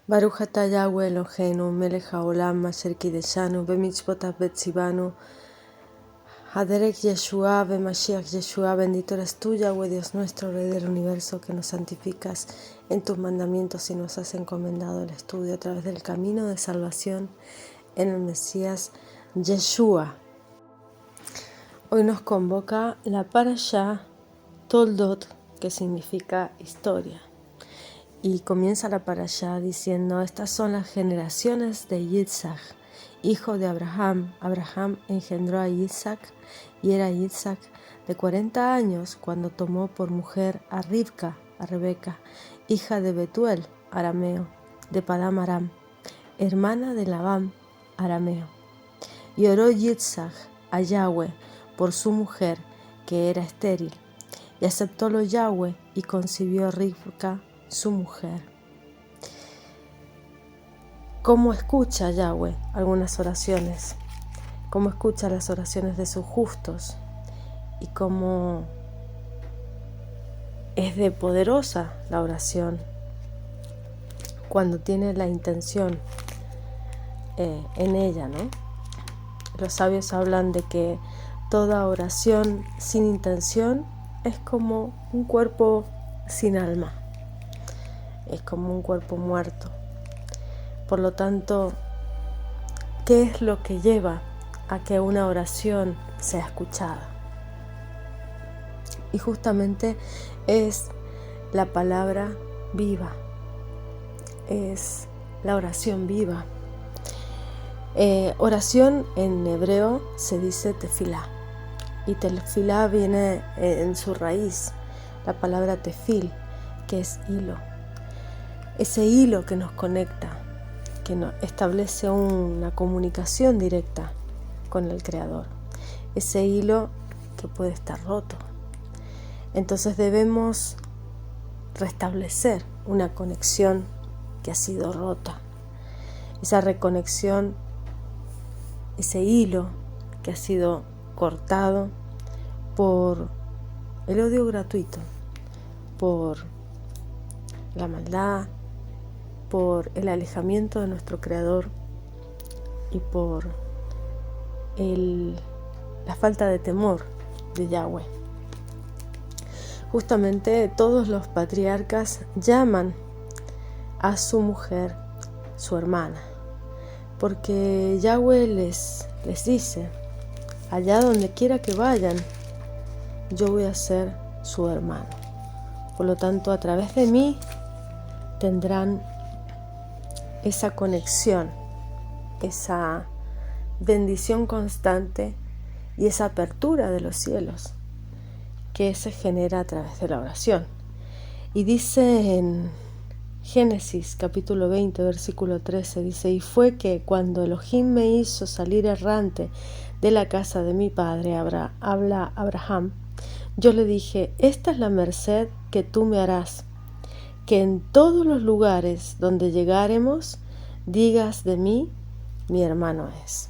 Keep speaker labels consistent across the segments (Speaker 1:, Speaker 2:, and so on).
Speaker 1: Baruch atah Yahweh Eloheinu melech haolam asher kideshanu bemitzvotav betzivanu Haderech Yeshua Mashiach Yeshua. Bendito eres tú, Yahweh Dios nuestro, Rey del universo, que nos santificas en tus mandamientos y nos has encomendado el estudio a través del camino de salvación en el Mesías Yeshua. Hoy nos convoca la Parashá Toldot, que significa historia. Y comienza la Parashá diciendo: estas son las generaciones de Yitzhak, hijo de Abraham. Abraham engendró a Isaac, y era Isaac de 40 años cuando tomó por mujer a Rivka, a Rebeca, hija de Betuel, arameo, de Padam Aram, hermana de Labán, arameo. Y oró Yitzhak a Yahweh por su mujer, que era estéril, y aceptólo Yahweh y concibió Rivka, su mujer. ¿Cómo escucha Yahweh algunas oraciones? ¿Cómo escucha las oraciones de sus justos? Y cómo es de poderosa la oración cuando tiene la intención en ella, ¿no? Los sabios hablan de que toda oración sin intención es como un cuerpo sin alma. Es como un cuerpo muerto. Por lo tanto, ¿qué es lo que lleva a que una oración sea escuchada? Y justamente es la palabra viva, es la oración viva. Oración en hebreo se dice tefilá, y tefilá viene en su raíz, la palabra tefil, que es hilo. Ese hilo que nos conecta, que nos establece una comunicación directa con el Creador. Ese hilo que puede estar roto. Entonces debemos restablecer una conexión que ha sido rota. Esa reconexión, ese hilo que ha sido cortado por el odio gratuito, por la maldad, por el alejamiento de nuestro Creador y por la falta de temor de Yahweh. Justamente todos los patriarcas llaman a su mujer su hermana, porque Yahweh les dice: allá donde quiera que vayan, yo voy a ser su hermano. Por lo tanto, a través de mí tendrán esa conexión, esa bendición constante y esa apertura de los cielos que se genera a través de la oración. Y dice en Génesis capítulo 20 versículo 13, dice: y fue que cuando Elohim me hizo salir errante de la casa de mi padre Abraham, yo le dije: esta es la merced que tú me harás, que en todos los lugares donde llegáremos digas de mí: mi hermano es.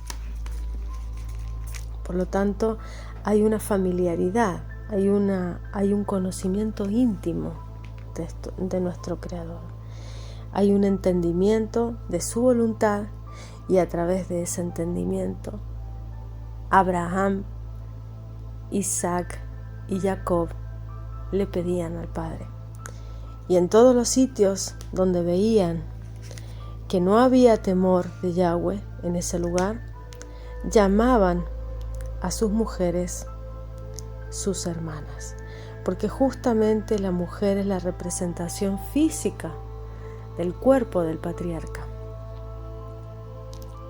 Speaker 1: Por lo tanto, hay una familiaridad, hay un conocimiento íntimo de nuestro Creador. Hay un entendimiento de su voluntad, y a través de ese entendimiento, Abraham, Isaac y Jacob le pedían al Padre. Y en todos los sitios donde veían que no había temor de Yahweh en ese lugar, llamaban a sus mujeres sus hermanas, porque justamente la mujer es la representación física del cuerpo del patriarca,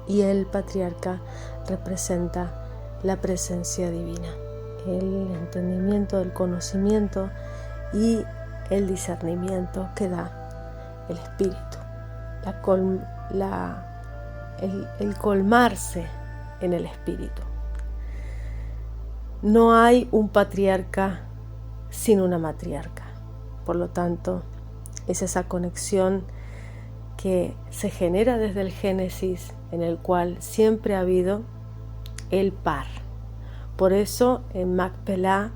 Speaker 1: y el patriarca representa la presencia divina, el entendimiento, el conocimiento y el discernimiento que da el Espíritu, el colmarse en el Espíritu. No hay un patriarca sin una matriarca. Por lo tanto, es esa conexión que se genera desde el Génesis, en el cual siempre ha habido el par. Por eso en Macpelá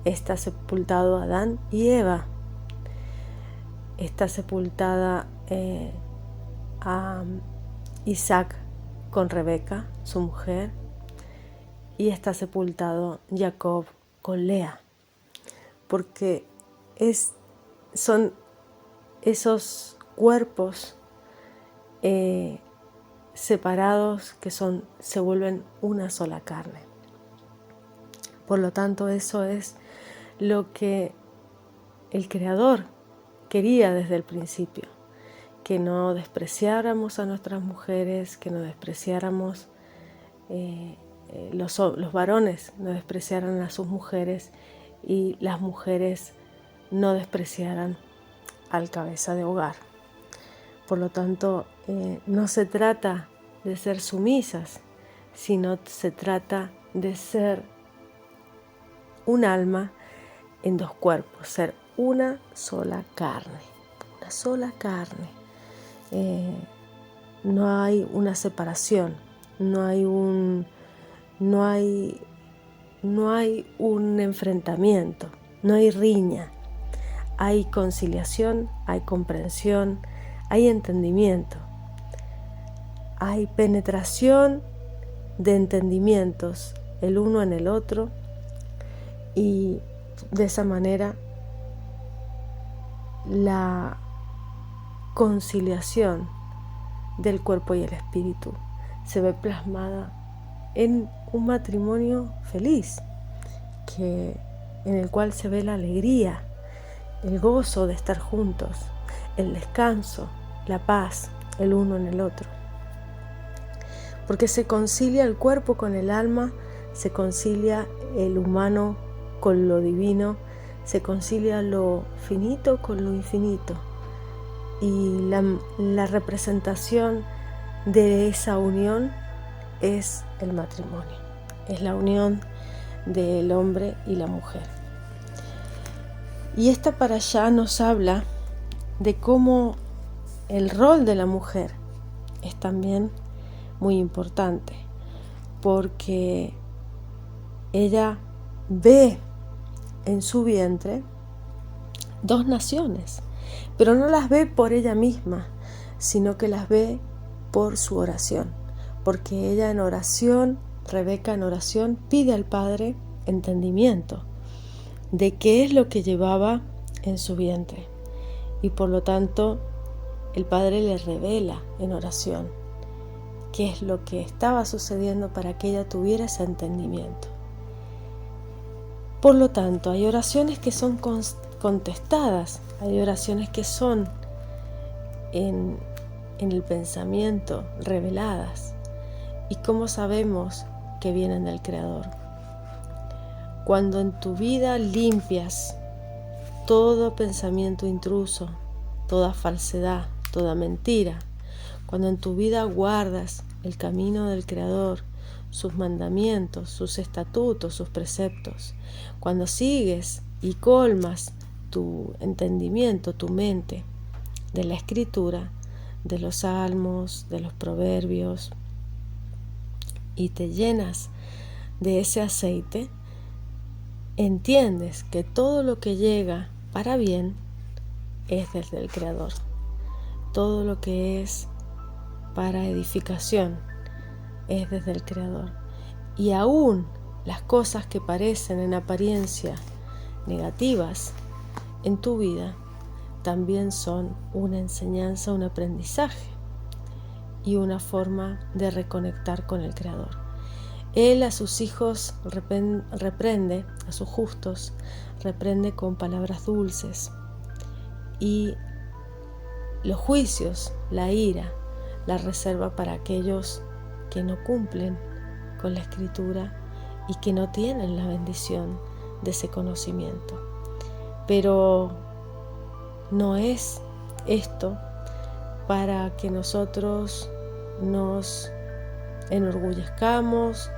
Speaker 1: está sepultado Adán y Eva. Está sepultada a Isaac con Rebeca, su mujer, y está sepultado Jacob con Lea, porque son esos cuerpos separados que se vuelven una sola carne. Por lo tanto, eso es lo que el Creador quería desde el principio, que no despreciáramos a nuestras mujeres, que no despreciáramos, los varones no despreciaran a sus mujeres y las mujeres no despreciaran al cabeza de hogar. Por lo tanto, no se trata de ser sumisas, sino se trata de ser un alma en dos cuerpos, ser una sola carne, una sola carne. No hay una separación, no hay un enfrentamiento, no hay riña, hay conciliación, hay comprensión, hay entendimiento, hay penetración de entendimientos el uno en el otro, y de esa manera la conciliación del cuerpo y el espíritu se ve plasmada en un matrimonio feliz, en el cual se ve la alegría, el gozo de estar juntos, el descanso, la paz, el uno en el otro. Porque se concilia el cuerpo con el alma, se concilia el humano con lo divino, se concilia lo finito con lo infinito. Y la representación de esa unión es el matrimonio, es la unión del hombre y la mujer. Y esta parashá nos habla de cómo el rol de la mujer es también muy importante, porque ella ve en su vientre dos naciones, pero no las ve por ella misma, sino que las ve por su oración, porque ella en oración, Rebeca en oración, pide al Padre entendimiento de qué es lo que llevaba en su vientre, y por lo tanto el Padre le revela en oración qué es lo que estaba sucediendo para que ella tuviera ese entendimiento. Por lo tanto, hay oraciones que son contestadas, hay oraciones que son en el pensamiento reveladas. ¿Y cómo sabemos que vienen del Creador? Cuando en tu vida limpias todo pensamiento intruso, toda falsedad, toda mentira, cuando en tu vida guardas el camino del Creador, sus mandamientos, sus estatutos, sus preceptos, cuando sigues y colmas tu entendimiento, tu mente, de la Escritura, de los salmos, de los proverbios, y te llenas de ese aceite, entiendes que todo lo que llega para bien es desde el Creador. Todo lo que es para edificación es desde el Creador. Y aún las cosas que parecen en apariencia negativas en tu vida también son una enseñanza, un aprendizaje y una forma de reconectar con el Creador. Él a sus hijos reprende, a sus justos, reprende con palabras dulces, y los juicios, la ira, la reserva para aquellos que no cumplen con la Escritura y que no tienen la bendición de ese conocimiento. Pero no es esto para que nosotros nos enorgullezcamos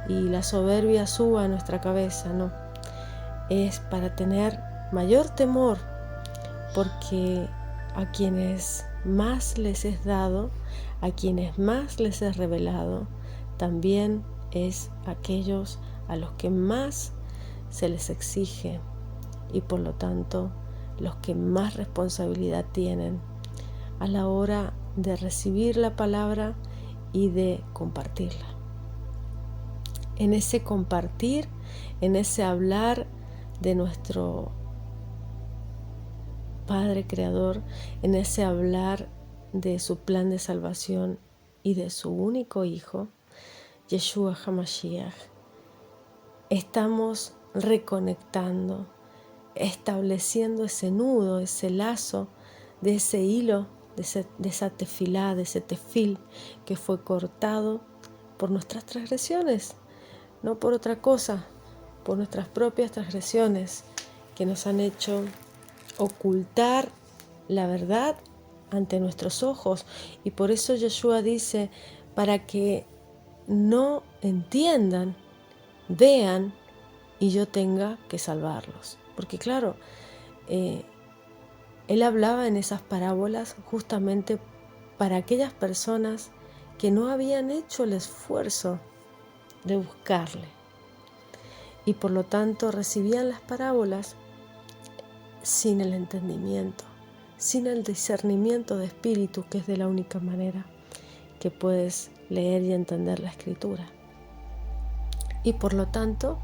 Speaker 1: y la soberbia suba a nuestra cabeza, no. Es para tener mayor temor, porque a quienes más les es dado, a quienes más les es revelado, también es aquellos a los que más se les exige, y por lo tanto los que más responsabilidad tienen a la hora de recibir la palabra y de compartirla. En ese compartir, en ese hablar de nuestro Padre Creador, en ese hablar de su plan de salvación y de su único Hijo, Yeshua HaMashiach, estamos reconectando, estableciendo ese nudo, ese lazo, de ese hilo, de esa tefilá, de ese tefil que fue cortado por nuestras transgresiones, no por otra cosa, por nuestras propias transgresiones que nos han hecho ocultar la verdad ante nuestros ojos. Y por eso Yeshua dice, para que no entiendan, vean y yo tenga que salvarlos. Porque claro, él hablaba en esas parábolas justamente para aquellas personas que no habían hecho el esfuerzo de buscarle y por lo tanto recibían las parábolas sin el entendimiento, sin el discernimiento de espíritu, que es de la única manera que puedes leer y entender la Escritura. Y por lo tanto,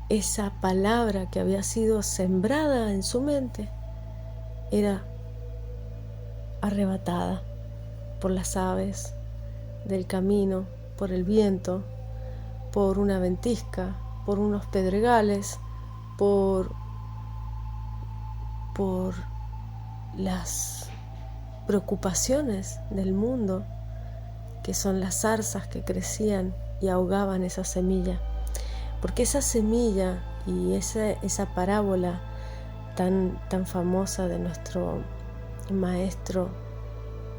Speaker 1: esa palabra que había sido sembrada en su mente era arrebatada por las aves del camino, por el viento, por una ventisca, por unos pedregales, por las preocupaciones del mundo, que son las zarzas que crecían y ahogaban esa semilla. Porque esa semilla y esa parábola tan famosa de nuestro Maestro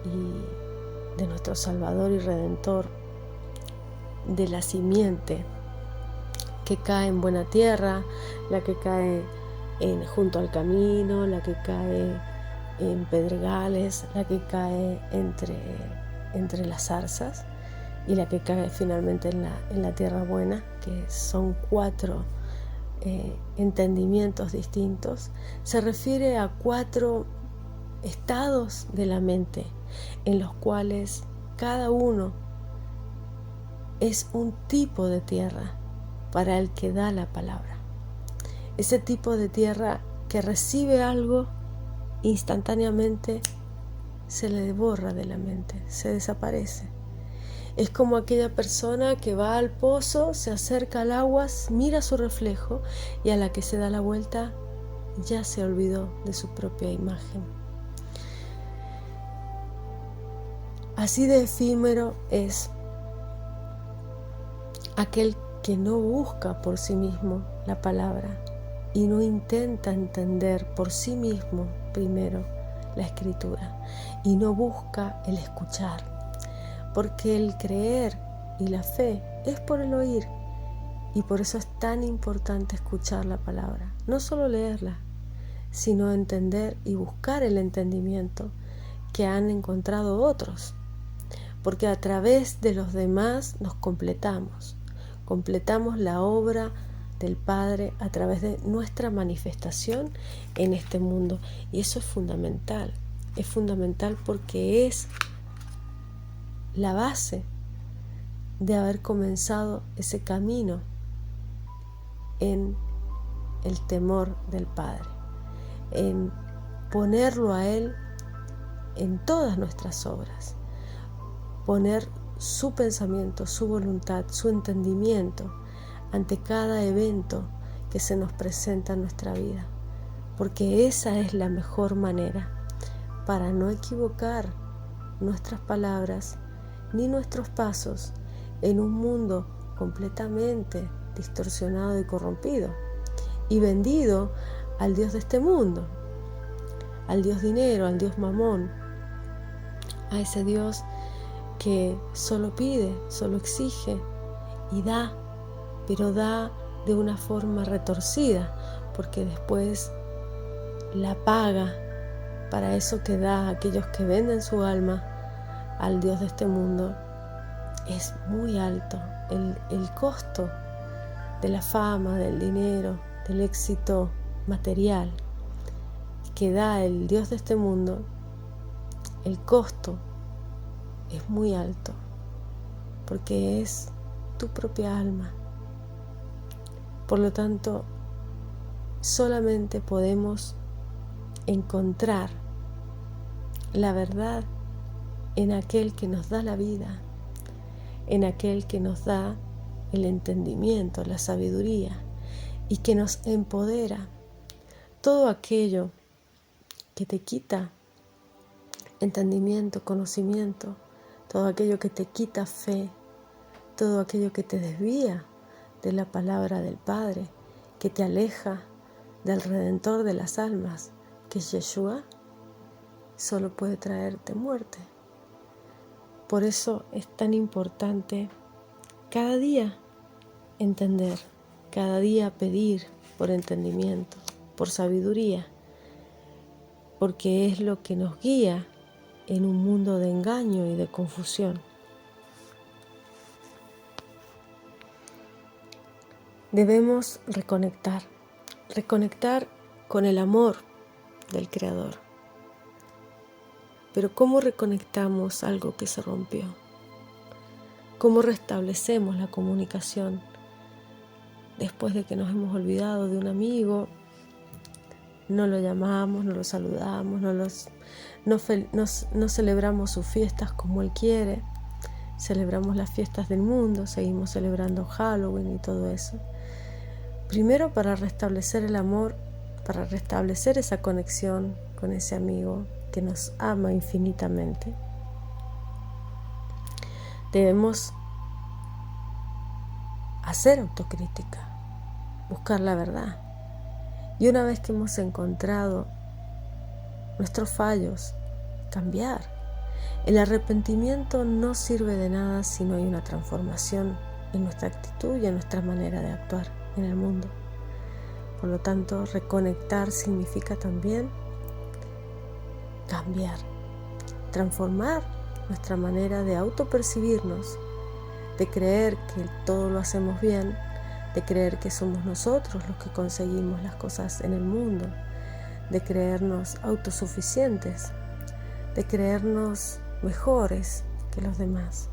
Speaker 1: y de nuestro Salvador y Redentor, de la simiente que cae en buena tierra, la que cae junto al camino, la que cae en pedregales, la que cae entre las zarzas y la que cae finalmente en la tierra buena, que son 4 entendimientos distintos. Se refiere a 4 estados de la mente en los cuales cada uno es un tipo de tierra para el que da la palabra. Ese tipo de tierra que recibe algo, instantáneamente se le borra de la mente, se desaparece. Es como aquella persona que va al pozo, se acerca al agua, mira su reflejo y a la que se da la vuelta ya se olvidó de su propia imagen. Así de efímero es aquel que no busca por sí mismo la palabra y no intenta entender por sí mismo primero la Escritura y no busca el escuchar, porque el creer y la fe es por el oír, y por eso es tan importante escuchar la palabra, no solo leerla, sino entender y buscar el entendimiento que han encontrado otros, porque a través de los demás nos completamos la obra del Padre a través de nuestra manifestación en este mundo. Y eso es fundamental porque es la base de haber comenzado ese camino en el temor del Padre, en ponerlo a Él en todas nuestras obras, poner su pensamiento, su voluntad, su entendimiento ante cada evento que se nos presenta en nuestra vida, porque esa es la mejor manera para no equivocar nuestras palabras ni nuestros pasos en un mundo completamente distorsionado y corrompido y vendido al Dios de este mundo, al Dios dinero, al Dios mamón, a ese Dios que solo pide, solo exige y da, pero da de una forma retorcida, porque después la paga para eso que da a aquellos que venden su alma al Dios de este mundo es muy alto. El costo de la fama, del dinero, del éxito material que da el Dios de este mundo, el costo es muy alto, porque es tu propia alma. Por lo tanto, solamente podemos encontrar la verdad en aquel que nos da la vida, en aquel que nos da el entendimiento, la sabiduría y que nos empodera. Todo aquello que te quita entendimiento, conocimiento, todo aquello que te quita fe, todo aquello que te desvía de la palabra del Padre, que te aleja del Redentor de las almas, que es Yeshua, solo puede traerte muerte. Por eso es tan importante cada día entender, cada día pedir por entendimiento, por sabiduría, porque es lo que nos guía en un mundo de engaño y de confusión. Debemos reconectar con el amor del Creador. Pero ¿cómo reconectamos algo que se rompió? ¿Cómo restablecemos la comunicación después de que nos hemos olvidado de un amigo? No lo llamamos, no lo saludamos, no celebramos sus fiestas como él quiere, celebramos las fiestas del mundo, seguimos celebrando Halloween y todo eso. Primero, para restablecer el amor, para restablecer esa conexión con ese amigo que nos ama infinitamente, debemos hacer autocrítica, buscar la verdad. Y una vez que hemos encontrado nuestros fallos, cambiar. El arrepentimiento no sirve de nada si no hay una transformación en nuestra actitud y en nuestra manera de actuar en el mundo. Por lo tanto, reconectar significa también cambiar, transformar nuestra manera de autopercibirnos, de creer que todo lo hacemos bien, de creer que somos nosotros los que conseguimos las cosas en el mundo, de creernos autosuficientes, de creernos mejores que los demás,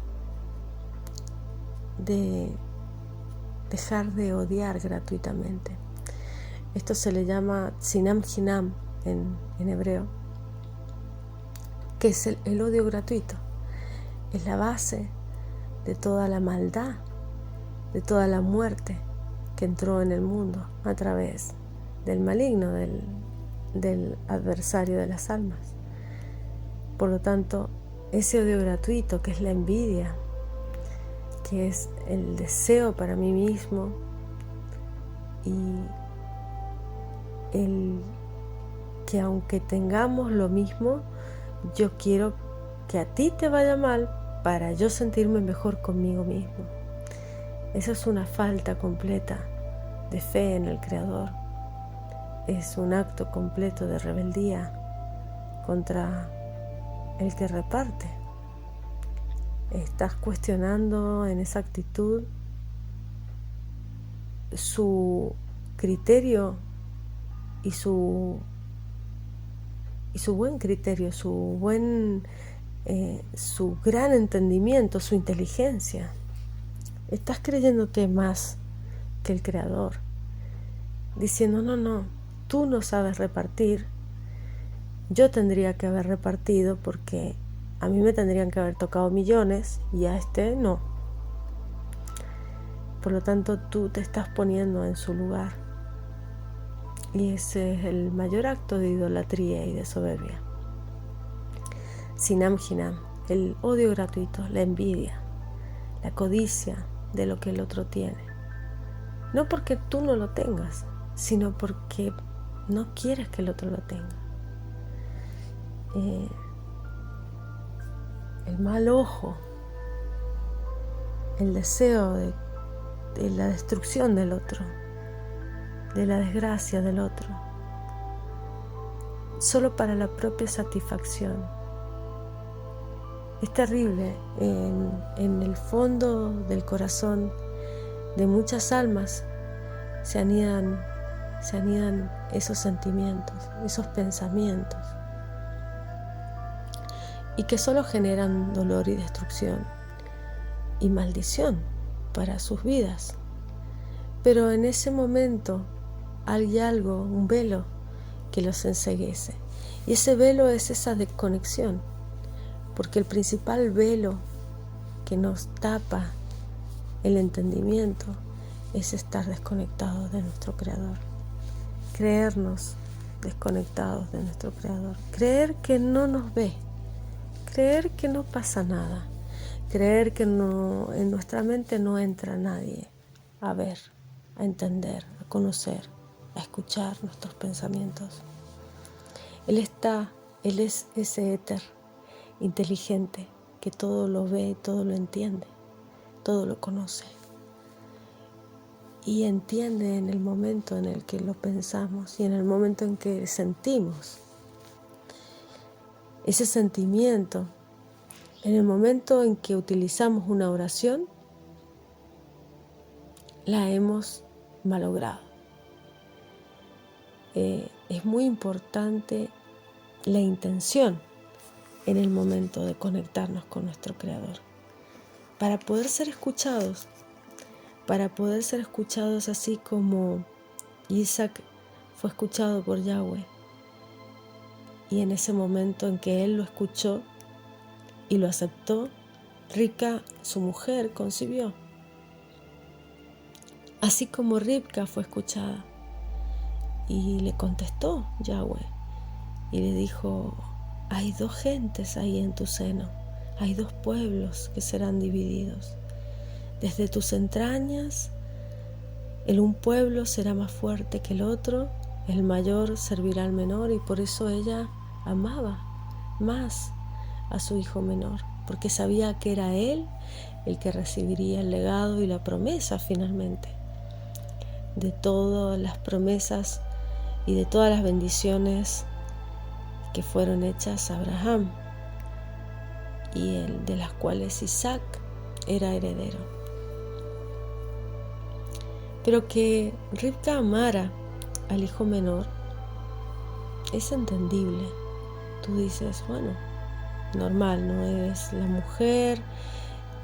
Speaker 1: de dejar de odiar gratuitamente. Esto se le llama Sinam Hinam en hebreo, que es el odio gratuito. Es la base de toda la maldad, de toda la muerte que entró en el mundo a través del maligno, del adversario de las almas. Por lo tanto, ese odio gratuito, que es la envidia, que es el deseo para mí mismo y el que aunque tengamos lo mismo, yo quiero que a ti te vaya mal para yo sentirme mejor conmigo mismo. Esa es una falta completa de fe en el Creador. Es un acto completo de rebeldía contra el que reparte. Estás cuestionando en esa actitud su criterio y su buen criterio, su gran entendimiento, su inteligencia. Estás creyéndote más que el Creador, diciendo no, tú no sabes repartir, yo tendría que haber repartido porque a mí me tendrían que haber tocado millones y a este no. Por lo tanto, tú te estás poniendo en su lugar. Y ese es el mayor acto de idolatría y de soberbia. Sinam Hinam, el odio gratuito, la envidia, la codicia de lo que el otro tiene. No porque tú no lo tengas, sino porque no quieres que el otro lo tenga. El mal ojo, el deseo de la destrucción del otro, de la desgracia del otro, solo para la propia satisfacción. Es terrible. En el fondo del corazón de muchas almas se anidan esos sentimientos, esos pensamientos. y que solo generan dolor y destrucción y maldición para sus vidas. Pero en ese momento hay algo, un velo que los enceguece. Y ese velo es esa desconexión, porque el principal velo que nos tapa el entendimiento es estar desconectados de nuestro Creador. Creernos desconectados de nuestro Creador. Creer que no nos ve. Creer que no pasa nada. Creer que no, en nuestra mente no entra nadie a ver, a entender, a conocer, a escuchar nuestros pensamientos. Él es ese éter inteligente que todo lo ve, todo lo entiende, todo lo conoce. Y entiende en el momento en el que lo pensamos y en el momento en que sentimos. Ese sentimiento, en el momento en que utilizamos una oración, la hemos malogrado. Es muy importante la intención en el momento de conectarnos con nuestro Creador, para poder ser escuchados, así como Isaac fue escuchado por Yahweh. Y en ese momento en que él lo escuchó y lo aceptó, Rivka, su mujer, concibió. Así como Rivka fue escuchada y le contestó Yahweh y le dijo: hay dos gentes ahí en tu seno, hay dos pueblos que serán divididos. Desde tus entrañas, el un pueblo será más fuerte que el otro, el mayor servirá al menor, y por eso ella amaba más a su hijo menor, porque sabía que era él el que recibiría el legado y la promesa finalmente de todas las promesas y de todas las bendiciones que fueron hechas a Abraham y de las cuales Isaac era heredero. Pero que Rivka amara al hijo menor es entendible. Tú dices, bueno, normal, no es la mujer,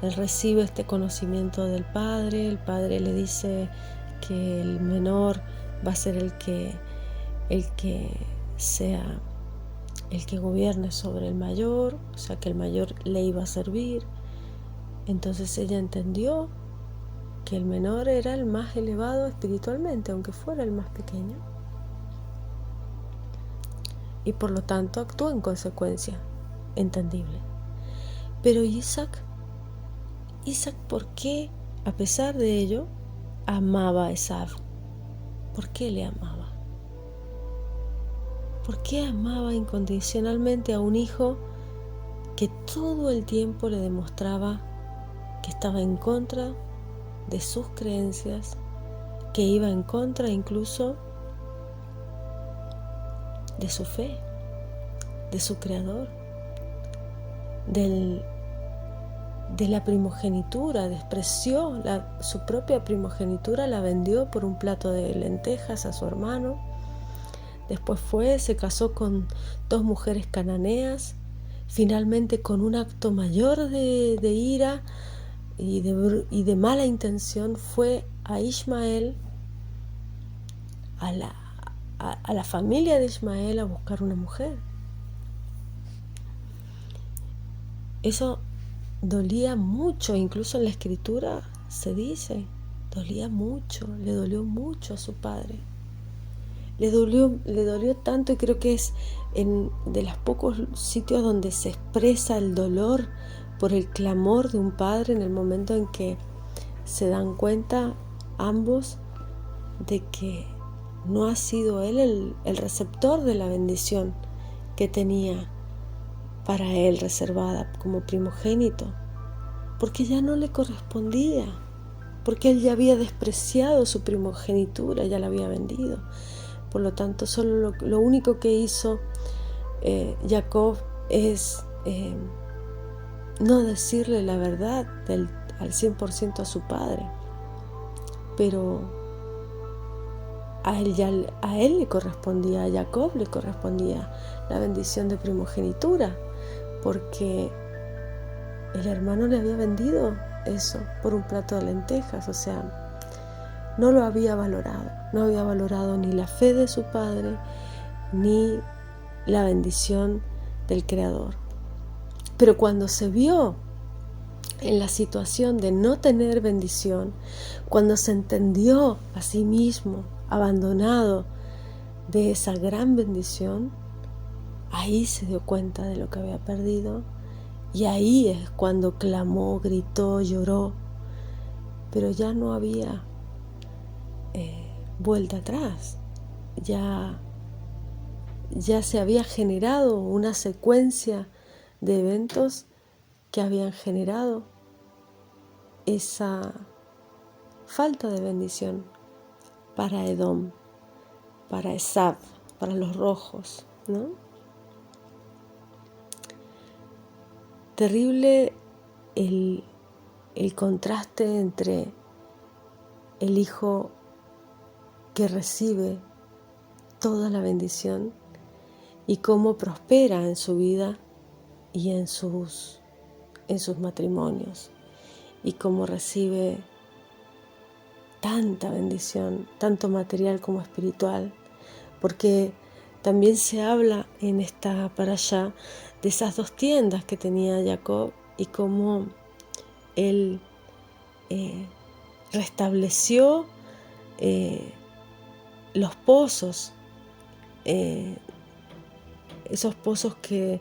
Speaker 1: él recibe este conocimiento del padre, el padre le dice que el menor va a ser el que sea el que gobierne sobre el mayor, o sea que el mayor le iba a servir. Entonces ella entendió que el menor era el más elevado espiritualmente, aunque fuera el más pequeño, y por lo tanto actuó en consecuencia, entendible. Pero Isaac, ¿por qué, a pesar de ello, amaba a Esaú? ¿Por qué le amaba? ¿Por qué amaba incondicionalmente a un hijo que todo el tiempo le demostraba que estaba en contra de sus creencias, que iba en contra incluso de su fe, de su Creador, de la primogenitura? Despreció su propia primogenitura, la vendió por un plato de lentejas a su hermano. Después se casó con 2 mujeres cananeas. Finalmente, con un acto mayor de ira y de mala intención, fue a Ismael, a la familia de Ismael, a buscar una mujer. Eso dolía mucho, incluso en la escritura se dice, dolía mucho, le dolió mucho a su padre. Le dolió tanto, y creo que es de los pocos sitios donde se expresa el dolor por el clamor de un padre en el momento en que se dan cuenta ambos de que no ha sido él el receptor de la bendición que tenía para él reservada como primogénito, porque ya no le correspondía, porque él ya había despreciado su primogenitura, ya la había vendido. Por lo tanto, solo lo único que hizo Jacob es no decirle la verdad al 100% a su padre, pero a él le correspondía, a Jacob le correspondía la bendición de primogenitura, porque el hermano le había vendido eso por un plato de lentejas. O sea, no lo había valorado. No había valorado ni la fe de su padre, ni la bendición del Creador. Pero cuando se vio en la situación de no tener bendición, cuando se entendió a sí mismo abandonado de esa gran bendición, ahí se dio cuenta de lo que había perdido, y ahí es cuando clamó, gritó, lloró, pero ya no había vuelta atrás. Ya se había generado una secuencia de eventos que habían generado esa falta de bendición para Edom, para Esav, para los rojos, ¿no? Terrible el contraste entre el hijo que recibe toda la bendición y cómo prospera en su vida y en sus matrimonios, y cómo recibe tanta bendición, tanto material como espiritual, porque también se habla en esta parashá de esas 2 tiendas que tenía Jacob y cómo él restableció los pozos, esos pozos que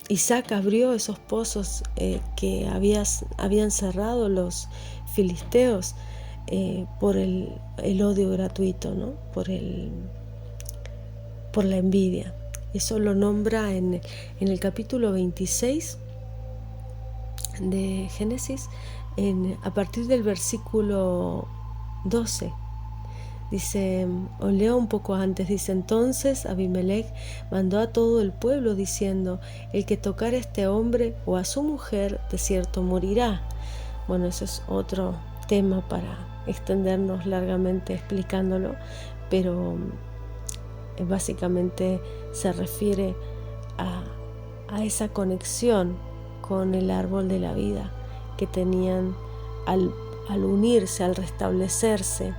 Speaker 1: Isaac abrió, esos pozos que habían cerrado los filisteos por el odio gratuito, ¿no? Por la envidia. Eso lo nombra en el capítulo 26 de Génesis, a partir del versículo 12. Dice, o leo un poco antes, dice: entonces Abimelech mandó a todo el pueblo diciendo: el que tocare a este hombre o a su mujer, de cierto morirá. Bueno, eso es otro tema para extendernos largamente explicándolo, pero básicamente se refiere a esa conexión con el árbol de la vida que tenían al unirse, al restablecerse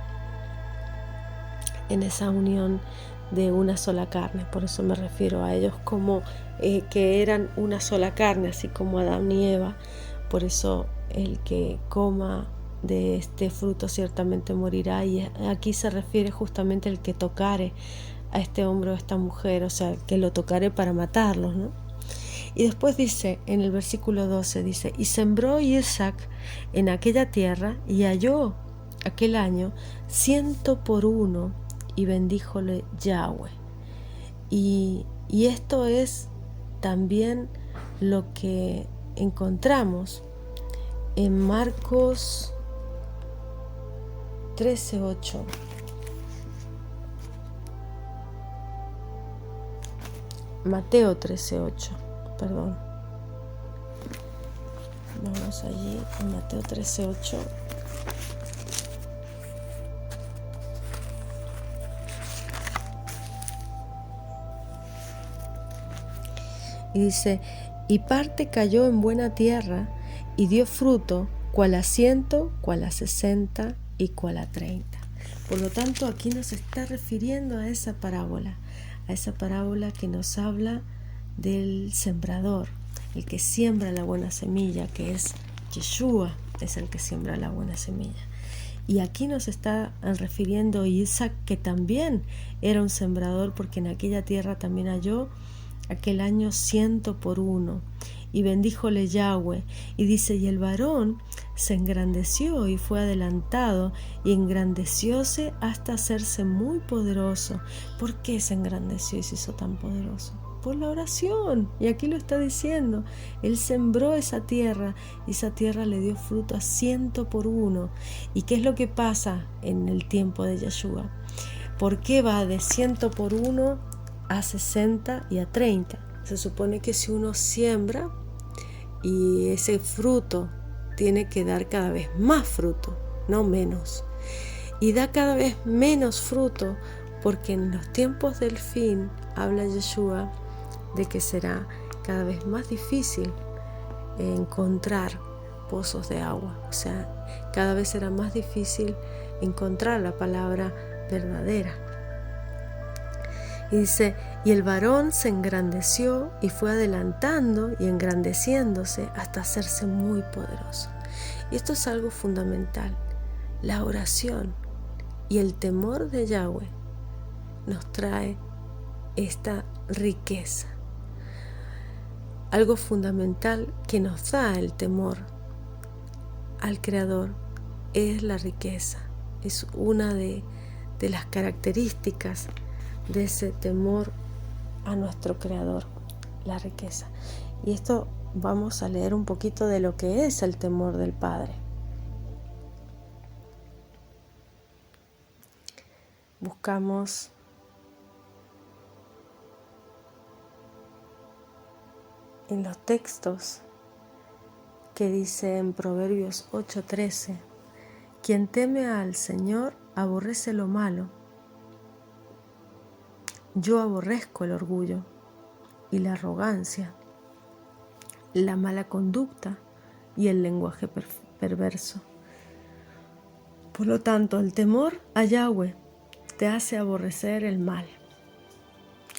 Speaker 1: en esa unión de una sola carne. Por eso me refiero a ellos como que eran una sola carne, así como Adán y Eva. Por eso el que coma de este fruto ciertamente morirá, y aquí se refiere justamente el que tocare a este hombre o a esta mujer, o sea, que lo tocare para matarlos, ¿no? Y después dice, en el versículo 12, dice: y sembró Isaac en aquella tierra, y halló aquel año 100 por 1, y bendíjole Yahweh. Y esto es también lo que encontramos en Marcos 13:8. Mateo 13:8, perdón. Vamos allí en Mateo 13:8. Y dice: y parte cayó en buena tierra, y dio fruto, cual a 100, cual a 60 y cual a 30. Por lo tanto, aquí nos está refiriendo a esa parábola que nos habla del sembrador, el que siembra la buena semilla, que es Yeshua, es el que siembra la buena semilla. Y aquí nos está refiriendo Isaac, que también era un sembrador, porque en aquella tierra también halló aquel año 100 por 1, y bendíjole Yahweh. Y dice: y el varón se engrandeció y fue adelantado, y engrandecióse hasta hacerse muy poderoso. ¿Por qué se engrandeció y se hizo tan poderoso? Por la oración. Y aquí lo está diciendo: él sembró esa tierra, y esa tierra le dio fruto a 100 por 1. ¿Y qué es lo que pasa en el tiempo de Yeshua? ¿Por qué va de 100 por 1 a 60 y a 30? Se supone que si uno siembra, y ese fruto tiene que dar cada vez más fruto, no menos. Y da cada vez menos fruto porque en los tiempos del fin, habla Yeshua, de que será cada vez más difícil encontrar pozos de agua. O sea, cada vez será más difícil encontrar la palabra verdadera. Y dice, y el varón se engrandeció y fue adelantando y engrandeciéndose hasta hacerse muy poderoso. Y esto es algo fundamental. La oración y el temor de Yahweh nos trae esta riqueza. Algo fundamental que nos da el temor al Creador es la riqueza. Es una de las características de ese temor a nuestro Creador, la riqueza. Y esto vamos a leer un poquito de lo que es el temor del Padre. Buscamos en los textos que dice en Proverbios 8:13, quien teme al Señor aborrece lo malo. Yo aborrezco el orgullo y la arrogancia, la mala conducta y el lenguaje perverso. Por lo tanto, el temor a Yahweh te hace aborrecer el mal.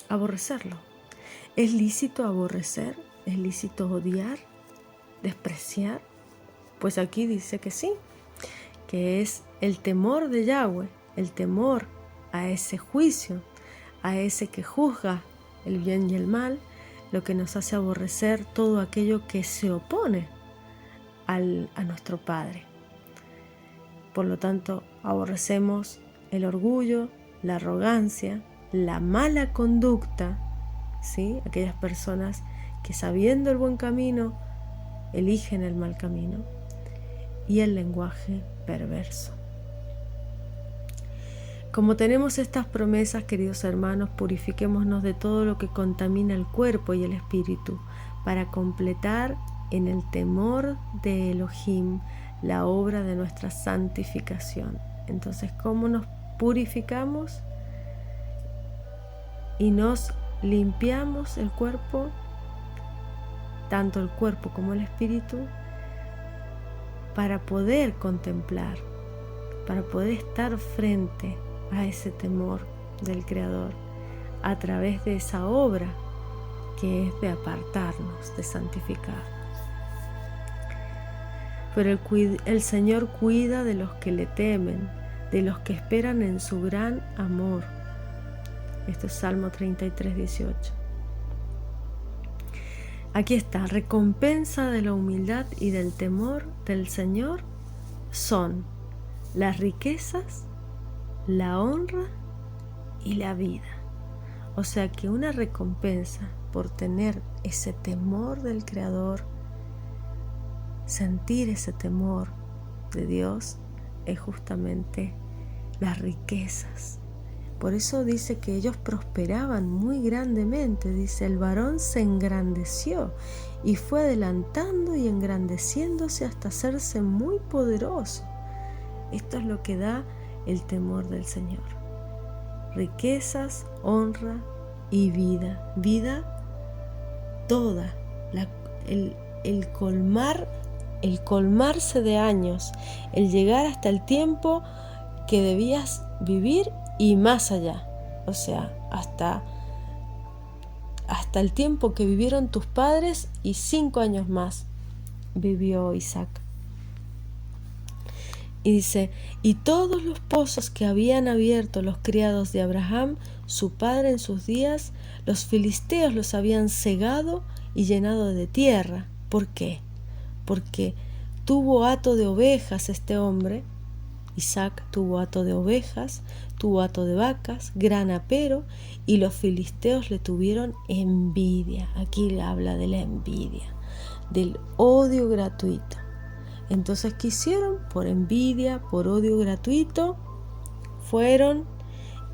Speaker 1: Aborrecerlo. ¿Es lícito aborrecer? ¿Es lícito odiar? ¿Despreciar? Pues aquí dice que sí, que es el temor de Yahweh, el temor a ese juicio, a ese que juzga el bien y el mal, lo que nos hace aborrecer todo aquello que se opone a nuestro Padre. Por lo tanto, aborrecemos el orgullo, la arrogancia, la mala conducta, ¿sí? Aquellas personas que sabiendo el buen camino, eligen el mal camino, y el lenguaje perverso. Como tenemos estas promesas, queridos hermanos, purifiquémonos de todo lo que contamina el cuerpo y el espíritu, para completar en el temor de Elohim la obra de nuestra santificación. Entonces, ¿cómo nos purificamos y nos limpiamos el cuerpo, tanto el cuerpo como el espíritu, para poder contemplar, para poder estar frente a ese temor del Creador a través de esa obra que es de apartarnos, de santificar? Pero el Señor cuida de los que le temen, de los que esperan en su gran amor. Esto es Salmo 33:18. Aquí está, recompensa de la humildad y del temor del Señor son las riquezas, la honra y la vida. O sea que una recompensa por tener ese temor del Creador, sentir ese temor de Dios, es justamente las riquezas. Por eso dice que ellos prosperaban muy grandemente. Dice, el varón se engrandeció y fue adelantando y engrandeciéndose hasta hacerse muy poderoso. Esto es lo que da el temor del Señor. Riquezas, honra y vida. Vida toda. El colmarse de años. El llegar hasta el tiempo que debías vivir y más allá, o sea, hasta el tiempo que vivieron tus padres y 5 años más vivió Isaac. Y dice, y todos los pozos que habían abierto los criados de Abraham, su padre en sus días, los filisteos los habían cegado y llenado de tierra. ¿Por qué? Porque tuvo hato de ovejas este hombre. Isaac tuvo hato de ovejas, tuvo hato de vacas, gran apero, y los filisteos le tuvieron envidia. Aquí habla de la envidia, del odio gratuito. Entonces, ¿qué hicieron? Por envidia, por odio gratuito, fueron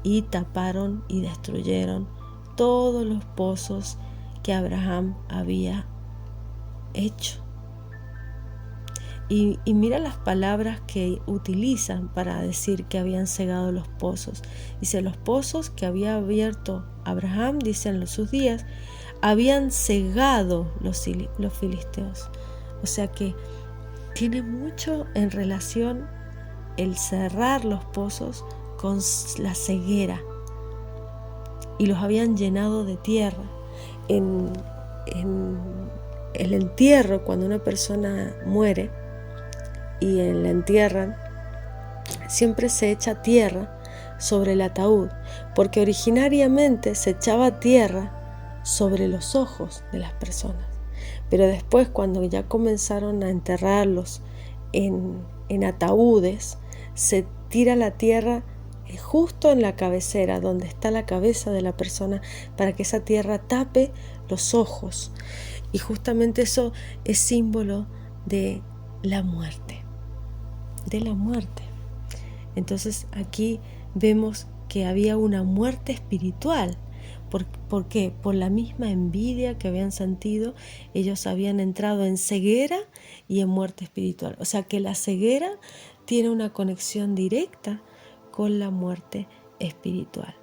Speaker 1: y taparon y destruyeron todos los pozos que Abraham había hecho. Y mira las palabras que utilizan para decir que habían cegado los pozos. Dice, los pozos que había abierto Abraham, dicen en sus días, habían cegado los filisteos. O sea que tiene mucho en relación el cerrar los pozos con la ceguera, y los habían llenado de tierra. En el entierro, cuando una persona muere y la entierran, siempre se echa tierra sobre el ataúd, porque originariamente se echaba tierra sobre los ojos de las personas, pero después, cuando ya comenzaron a enterrarlos en ataúdes, se tira la tierra justo en la cabecera, donde está la cabeza de la persona, para que esa tierra tape los ojos. Y justamente eso es símbolo de la muerte, Entonces aquí vemos que había una muerte espiritual. ¿Por qué? Por la misma envidia que habían sentido. Ellos habían entrado en ceguera y en muerte espiritual. O sea que la ceguera tiene una conexión directa con la muerte espiritual.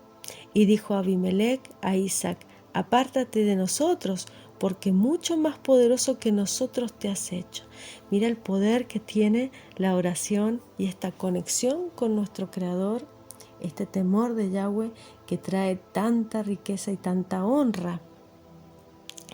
Speaker 1: Y dijo Abimelech a Isaac: apártate de nosotros, porque mucho más poderoso que nosotros te has hecho. Mira el poder que tiene la oración y esta conexión con nuestro Creador, este temor de Yahweh que trae tanta riqueza y tanta honra,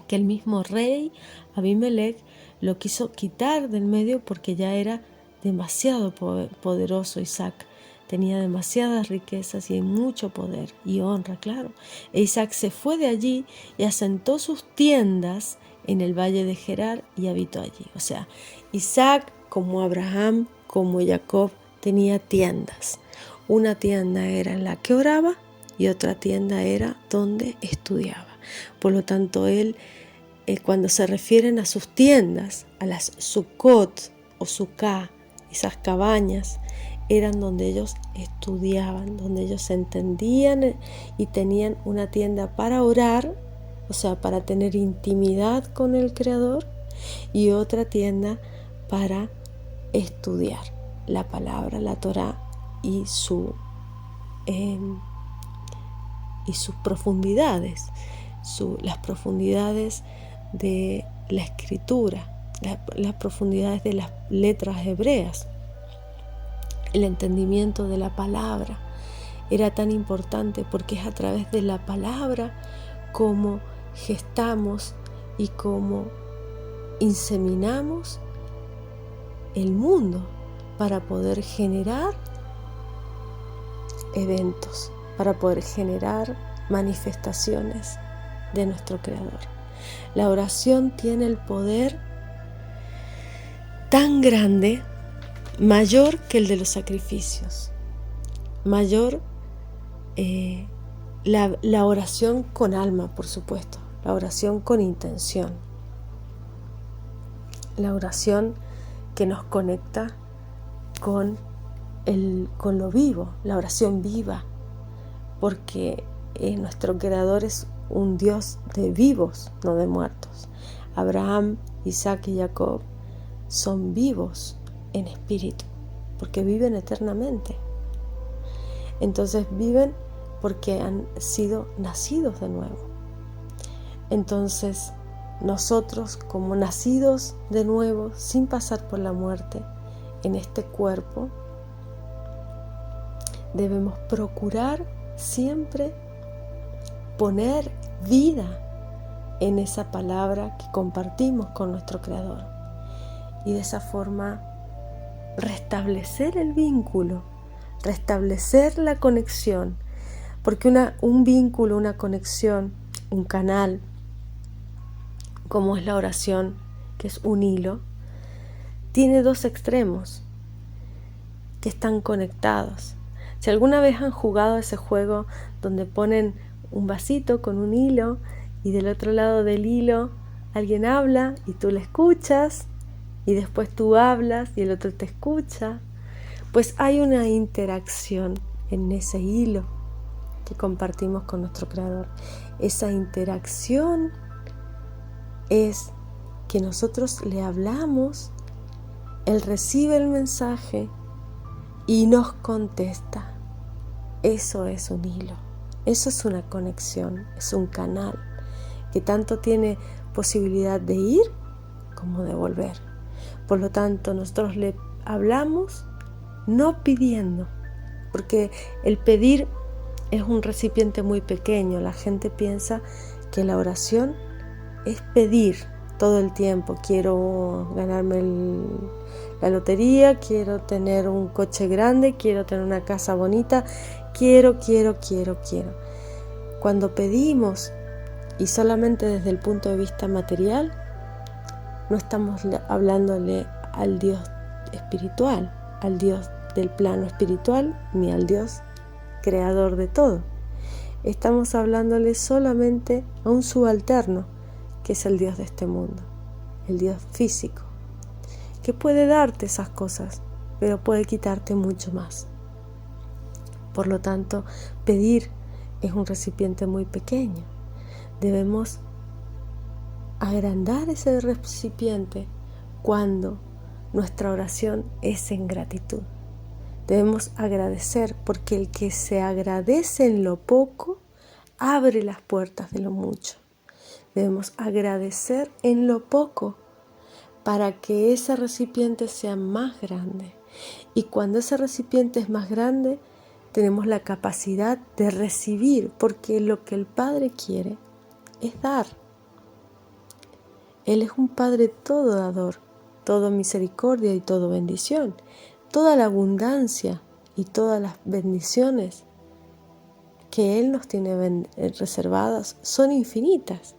Speaker 1: que el mismo rey Abimelech lo quiso quitar del medio porque ya era demasiado poderoso. Isaac tenía demasiadas riquezas y mucho poder y honra, claro. E Isaac se fue de allí y asentó sus tiendas en el valle de Gerar y habitó allí. O sea, Isaac, como Abraham, como Jacob, tenía tiendas. Una tienda era en la que oraba y otra tienda era donde estudiaba. Por lo tanto, él, cuando se refieren a sus tiendas, a las Sukkot o Sukkah, esas cabañas, eran donde ellos estudiaban, donde ellos entendían y tenían una tienda para orar, o sea, para tener intimidad con el Creador, y otra tienda para estudiar la palabra, la Torá y sus profundidades, las profundidades de la escritura, las profundidades de las letras hebreas. El entendimiento de la palabra era tan importante porque es a través de la palabra como gestamos y como inseminamos el mundo para poder generar eventos, para poder generar manifestaciones de nuestro Creador. La oración tiene el poder tan grande, mayor que el de los sacrificios, mayor la oración con alma, por supuesto, la oración con intención, la oración que nos conecta con lo vivo, la oración viva, porque nuestro Creador es un Dios de vivos, no de muertos. Abraham, Isaac y Jacob son vivos en espíritu, porque viven eternamente. Entonces viven porque han sido nacidos de nuevo. Entonces nosotros, como nacidos de nuevo, sin pasar por la muerte en este cuerpo, debemos procurar siempre poner vida en esa palabra que compartimos con nuestro Creador, y de esa forma restablecer el vínculo, restablecer la conexión, porque un vínculo, una conexión, un canal, como es la oración, que es un hilo, tiene dos extremos que están conectados. Si alguna vez han jugado ese juego donde ponen un vasito con un hilo y del otro lado del hilo alguien habla y tú le escuchas, y después tú hablas y el otro te escucha, pues hay una interacción en ese hilo que compartimos con nuestro Creador. Esa interacción es que nosotros le hablamos, Él recibe el mensaje y nos contesta. Eso es un hilo, eso es una conexión, es un canal que tanto tiene posibilidad de ir como de volver. Por lo tanto, nosotros le hablamos no pidiendo, porque el pedir es un recipiente muy pequeño. La gente piensa que la oración es pedir todo el tiempo. Quiero ganarme la lotería, quiero tener un coche grande, quiero tener una casa bonita, quiero. Cuando pedimos, y solamente desde el punto de vista material, no estamos hablándole al Dios espiritual, al Dios del plano espiritual, ni al Dios creador de todo. Estamos hablándole solamente a un subalterno, que es el Dios de este mundo, el Dios físico, que puede darte esas cosas, pero puede quitarte mucho más. Por lo tanto, pedir es un recipiente muy pequeño. Debemos agrandar ese recipiente cuando nuestra oración es en gratitud. Debemos agradecer, porque el que se agradece en lo poco abre las puertas de lo mucho. Debemos agradecer en lo poco para que ese recipiente sea más grande. Y cuando ese recipiente es más grande, tenemos la capacidad de recibir, porque lo que el Padre quiere es dar. Él es un Padre todo dador, todo misericordia y todo bendición. Toda la abundancia y todas las bendiciones que Él nos tiene reservadas son infinitas.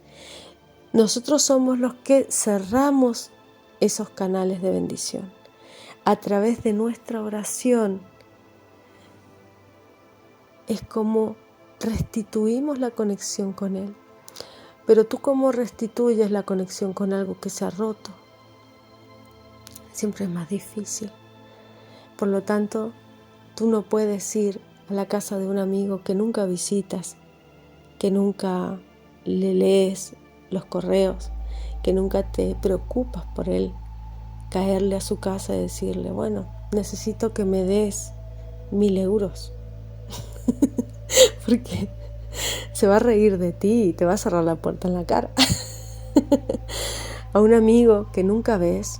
Speaker 1: Nosotros somos los que cerramos esos canales de bendición. A través de nuestra oración es como restituimos la conexión con Él. Pero tú, ¿cómo restituyes la conexión con algo que se ha roto? Siempre es más difícil. Por lo tanto, tú no puedes ir a la casa de un amigo que nunca visitas, que nunca le lees los correos, que nunca te preocupas por él, caerle a su casa y decirle, bueno, necesito que me des 1.000 euros. Porque se va a reír de ti y te va a cerrar la puerta en la cara. A un amigo que nunca ves,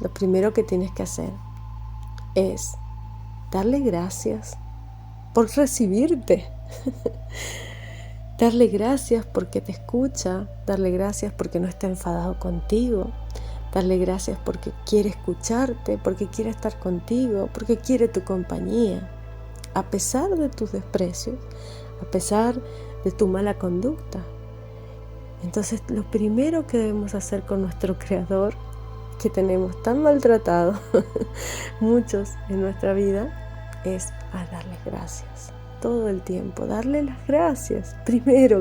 Speaker 1: lo primero que tienes que hacer es darle gracias por recibirte. Darle gracias porque te escucha, darle gracias porque no está enfadado contigo, darle gracias porque quiere escucharte, porque quiere estar contigo, porque quiere tu compañía, a pesar de tus desprecios, a pesar de tu mala conducta. Entonces, lo primero que debemos hacer con nuestro Creador, que tenemos tan maltratado muchos en nuestra vida, es a darles gracias todo el tiempo, darle las gracias, primero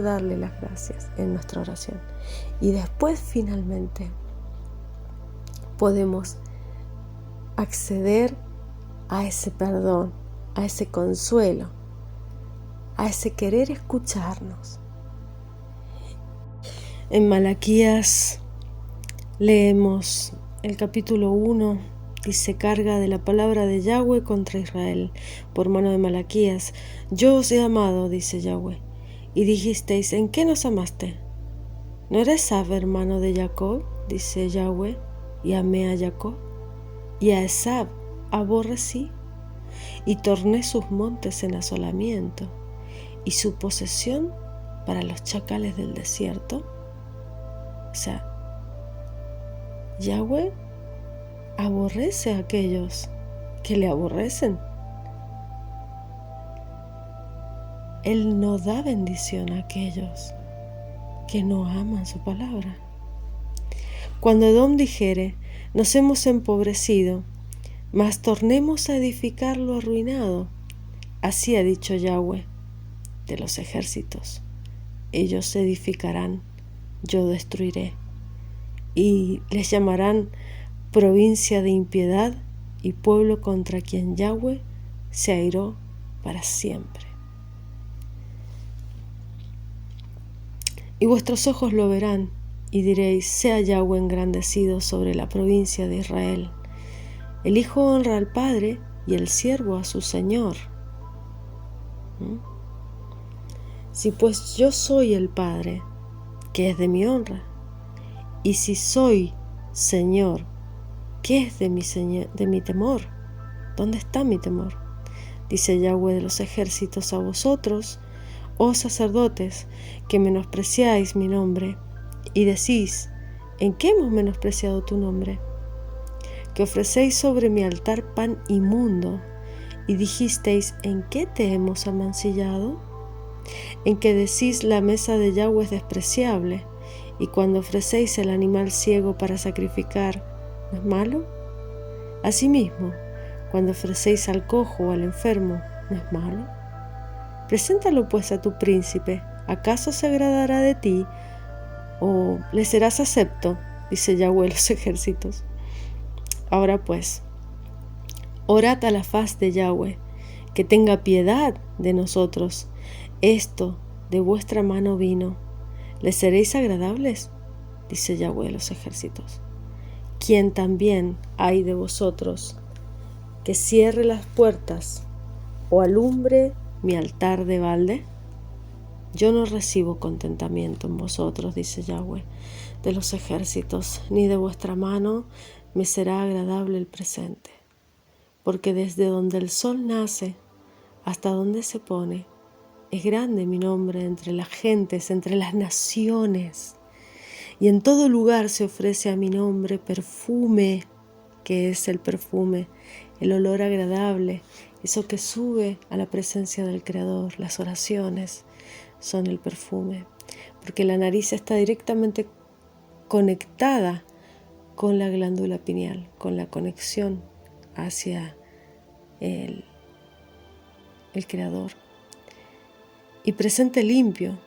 Speaker 1: darle las gracias en nuestra oración, y después finalmente podemos acceder a ese perdón, a ese consuelo, a ese querer escucharnos. En Malaquías leemos el capítulo 1, dice: carga de la palabra de Yahweh contra Israel, por mano de Malaquías. Yo os he amado, dice Yahweh, y dijisteis, ¿en qué nos amaste? ¿No era Esab hermano de Jacob? Dice Yahweh, y amé a Jacob, y a Esab aborrecí, y torné sus montes en asolamiento, y su posesión para los chacales del desierto. O sea, Yahweh aborrece a aquellos que le aborrecen. Él no da bendición a aquellos que no aman su palabra. Cuando Edom dijere, nos hemos empobrecido, mas tornemos a edificar lo arruinado, así ha dicho Yahweh de los ejércitos, ellos edificarán, yo destruiré, y les llamarán provincia de impiedad y pueblo contra quien Yahweh se airó para siempre. Y vuestros ojos lo verán, y diréis, sea Yahweh engrandecido sobre la provincia de Israel. El hijo honra al padre y el siervo a su señor. Si pues yo soy el Padre, ¿qué es de mi honra? Y si soy Señor, ¿qué es de mi temor? ¿Dónde está mi temor? Dice Yahweh de los ejércitos a vosotros, oh sacerdotes, que menospreciáis mi nombre, y decís, ¿en qué hemos menospreciado tu nombre? Que ofrecéis sobre mi altar pan inmundo, y dijisteis, ¿en qué te hemos amancillado? En que decís, la mesa de Yahweh es despreciable, y cuando ofrecéis el animal ciego para sacrificar, ¿no es malo? Asimismo, cuando ofrecéis al cojo o al enfermo, ¿no es malo? Preséntalo pues a tu príncipe, ¿acaso se agradará de ti o le serás acepto? Dice Yahweh los ejércitos. Ahora pues, orad a la faz de Yahweh, que tenga piedad de nosotros. Esto de vuestra mano vino. ¿Le seréis agradables? Dice Yahweh los ejércitos. ¿Quién también hay de vosotros que cierre las puertas o alumbre mi altar de balde? Yo no recibo contentamiento en vosotros, dice Yahweh de los ejércitos, ni de vuestra mano me será agradable el presente. Porque desde donde el sol nace hasta donde se pone, es grande mi nombre entre las gentes, entre las naciones. Y en todo lugar se ofrece a mi nombre perfume, que es el perfume, el olor agradable, eso que sube a la presencia del Creador. Las oraciones son el perfume, porque la nariz está directamente conectada con la glándula pineal, con la conexión hacia el Creador. Y presente limpio,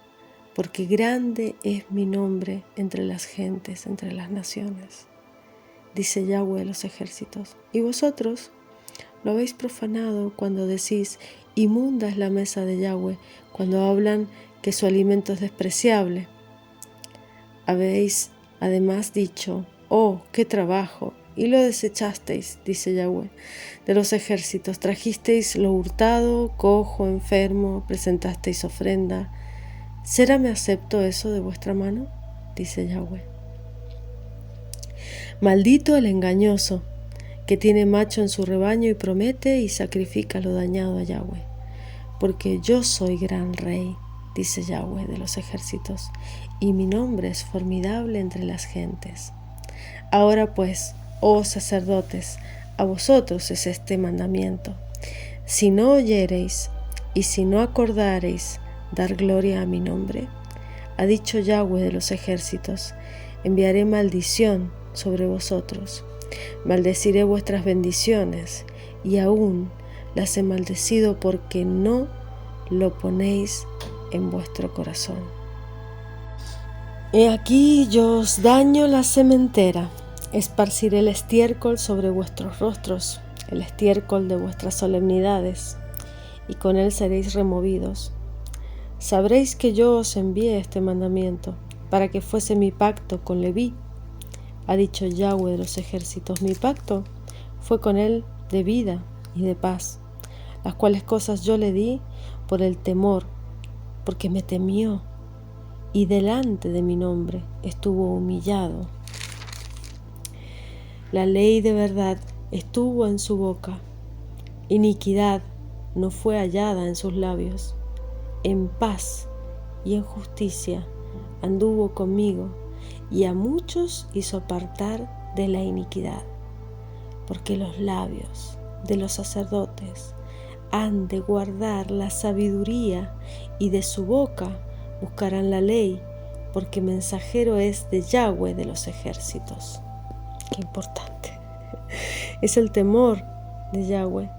Speaker 1: porque grande es mi nombre entre las gentes, entre las naciones, dice Yahweh de los ejércitos. Y vosotros lo habéis profanado cuando decís, inmunda es la mesa de Yahweh, cuando hablan que su alimento es despreciable. Habéis además dicho, oh, qué trabajo, y lo desechasteis, dice Yahweh de los ejércitos. Trajisteis lo hurtado, cojo, enfermo, presentasteis ofrenda. ¿Seráme acepto eso de vuestra mano? Dice Yahweh. Maldito el engañoso, que tiene macho en su rebaño y promete y sacrifica lo dañado a Yahweh. Porque yo soy gran rey, dice Yahweh de los ejércitos, y mi nombre es formidable entre las gentes. Ahora pues, oh sacerdotes, a vosotros es este mandamiento. Si no oyereis y si no acordareis dar gloria a mi nombre, ha dicho Yahweh de los ejércitos, enviaré maldición sobre vosotros. Maldeciré vuestras bendiciones y aún las he maldecido porque no lo ponéis en vuestro corazón. He aquí yo os daño la sementera, esparciré el estiércol sobre vuestros rostros, el estiércol de vuestras solemnidades, y con él seréis removidos. Sabréis que yo os envié este mandamiento, para que fuese mi pacto con Leví, ha dicho Yahweh de los ejércitos. Mi pacto fue con él de vida y de paz, las cuales cosas yo le di por el temor, porque me temió, y delante de mi nombre estuvo humillado. La ley de verdad estuvo en su boca, iniquidad no fue hallada en sus labios. En paz y en justicia anduvo conmigo, y a muchos hizo apartar de la iniquidad, porque los labios de los sacerdotes han de guardar la sabiduría, y de su boca buscarán la ley, porque mensajero es de Yahweh de los ejércitos. Qué importante. Es el temor de Yahweh,